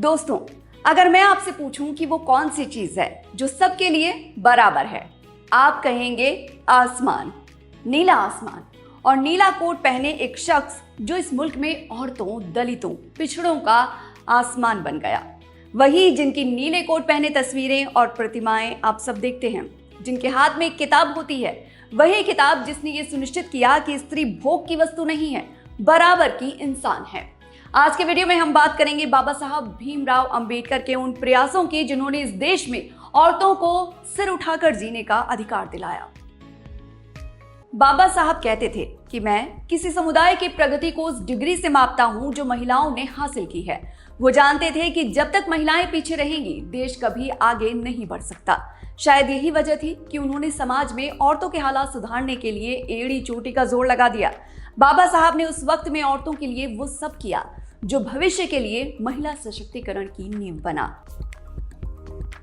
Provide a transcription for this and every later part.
दोस्तों, अगर मैं आपसे पूछूं कि वो कौन सी चीज है जो सबके लिए बराबर है, आप कहेंगे आसमान, नीला आसमान। और नीला कोट पहने एक शख्स जो इस मुल्क में औरतों, दलितों, पिछड़ों का आसमान बन गया। वही जिनकी नीले कोट पहने तस्वीरें और प्रतिमाएं आप सब देखते हैं, जिनके हाथ में एक किताब होती है, वही किताब जिसने ये सुनिश्चित किया कि स्त्री भोग की वस्तु नहीं है, बराबर की इंसान है। आज के वीडियो में हम बात करेंगे बाबा साहब भीमराव अंबेडकर के उन प्रयासों की जिन्होंने इस देश में औरतों को सिर उठाकर जीने का अधिकार दिलाया। बाबा साहब कहते थे कि मैं किसी समुदाय की प्रगति को उस डिग्री से मापता हूं जो महिलाओं ने हासिल की है। वो जानते थे कि जब तक महिलाएं पीछे रहेंगी, देश कभी आगे नहीं बढ़ सकता। शायद यही वजह थी कि उन्होंने समाज में औरतों के हालात सुधारने के लिए एड़ी चोटी का जोर लगा दिया। बाबा साहब ने उस वक्त में औरतों के लिए वो सब किया जो भविष्य के लिए महिला सशक्तिकरण की नींव बना।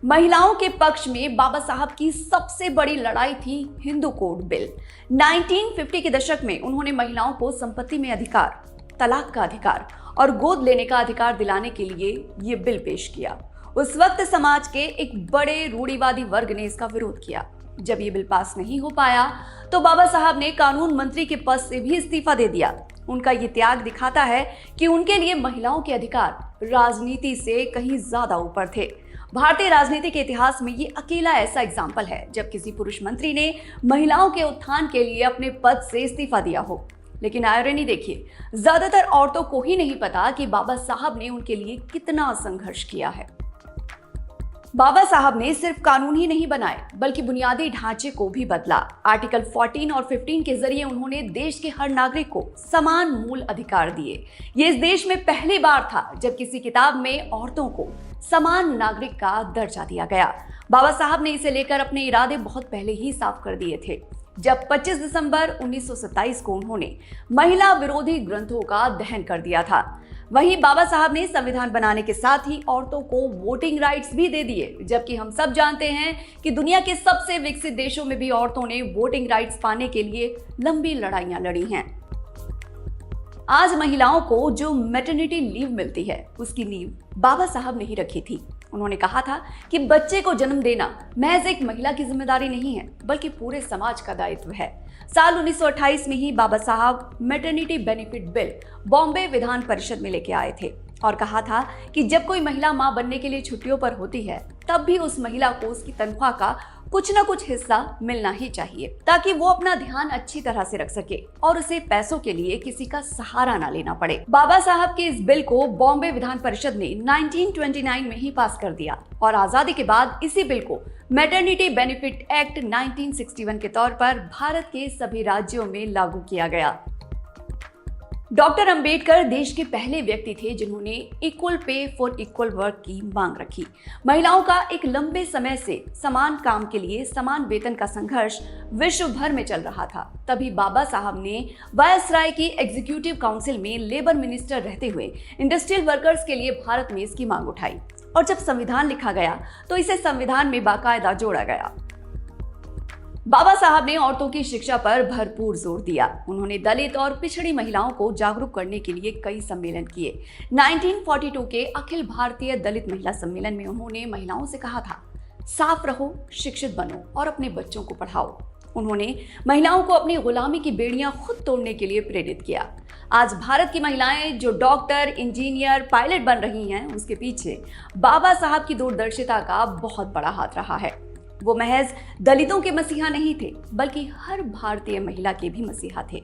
महिलाओं के पक्ष में बाबा साहब की सबसे बड़ी लड़ाई थी हिंदू कोड बिल। 1950 के दशक में उन्होंने महिलाओं को संपत्ति में अधिकार, तलाक का अधिकार और गोद लेने का अधिकार दिलाने के लिए ये बिल पेश किया। उस वक्त समाज के एक बड़े रूढ़िवादी वर्ग ने इसका विरोध किया। जब ये बिल पास नहीं हो पाया तो बाबा साहब ने कानून मंत्री के पद से भी इस्तीफा दे दिया। उनका ये त्याग दिखाता है कि उनके लिए महिलाओं के अधिकार राजनीति से कहीं ज्यादा ऊपर थे। भारतीय राजनीति के इतिहास में ये अकेला ऐसा एग्जाम्पल है जब किसी पुरुष मंत्री ने महिलाओं के उत्थान के लिए अपने पद से इस्तीफा दिया हो। लेकिन आयरनी देखिए, ज्यादातर औरतों को ही नहीं पता कि बाबा साहब ने उनके लिए कितना संघर्ष किया है। बाबा साहब ने सिर्फ कानून ही नहीं बनाए बल्कि बुनियादी ढांचे को भी बदला। आर्टिकल 14 और 15 के जरिए उन्होंने देश के हर नागरिक को समान मूल अधिकार दिए। ये इस देश में पहली बार था जब किसी किताब में औरतों को समान नागरिक का दर्जा दिया गया। बाबा साहब ने इसे लेकर अपने इरादे बहुत पहले ही साफ कर दिए थे जब 25 दिसंबर 1927 को उन्होंने महिला विरोधी ग्रंथों का दहन कर दिया था। वहीं बाबा साहब ने संविधान बनाने के साथ ही औरतों को वोटिंग राइट्स भी दे दिए, जबकि हम सब जानते हैं कि दुनिया के सबसे विकसित देशों में भी औरतों ने वोटिंग राइट्स पाने के लिए लंबी लड़ाइयां लड़ी हैं। आज महिलाओं को जो मैटरनिटी लीव मिलती है, उसकी नींव बाबा साहब ने ही रखी थी। उन्होंने कहा था कि बच्चे को जन्म देना महज एक महिला की जिम्मेदारी नहीं है बल्कि पूरे समाज का दायित्व है। साल 1928 में ही बाबा साहब maternity benefit bill Bombay Vidhan Parishad में लेके आए थे और कहा था कि जब कोई महिला मां बनने के लिए छुट्टियों पर होती है तब भी उस महिला को उसकी तनख्वाह का कुछ न कुछ हिस्सा मिलना ही चाहिए ताकि वो अपना ध्यान अच्छी तरह से रख सके और उसे पैसों के लिए किसी का सहारा ना लेना पड़े। बाबा साहब के इस बिल को बॉम्बे विधान परिषद ने 1929 में ही पास कर दिया और आजादी के बाद इसी बिल को मैटरनिटी बेनिफिट एक्ट 1961 के तौर पर भारत के सभी राज्यों में लागू किया गया। डॉक्टर अंबेडकर देश के पहले व्यक्ति थे जिन्होंने equal pay for equal work की मांग रखी। महिलाओं का एक लंबे समय से समान काम के लिए समान वेतन का संघर्ष विश्व भर में चल रहा था। तभी बाबा साहब ने वायसराय की एग्जीक्यूटिव काउंसिल में लेबर मिनिस्टर रहते हुए इंडस्ट्रियल वर्कर्स के लिए भारत में इसकी मांग उठाई और जब संविधान लिखा गया तो इसे संविधान में बाकायदा जोड़ा गया। बाबा साहब ने औरतों की शिक्षा पर भरपूर जोर दिया। उन्होंने दलित और पिछड़ी महिलाओं को जागरूक करने के लिए कई सम्मेलन किए। 1942 के अखिल भारतीय दलित महिला सम्मेलन में उन्होंने महिलाओं से कहा था, साफ रहो, शिक्षित बनो और अपने बच्चों को पढ़ाओ। उन्होंने महिलाओं को अपनी गुलामी की बेड़ियां खुद तोड़ने के लिए प्रेरित किया। आज भारत की महिलाएं जो डॉक्टर, इंजीनियर, पायलट बन रही हैं, उसके पीछे बाबा साहब की दूरदर्शिता का बहुत बड़ा हाथ रहा है। वो महज दलितों के मसीहा नहीं थे बल्कि हर भारतीय महिला के भी मसीहा थे।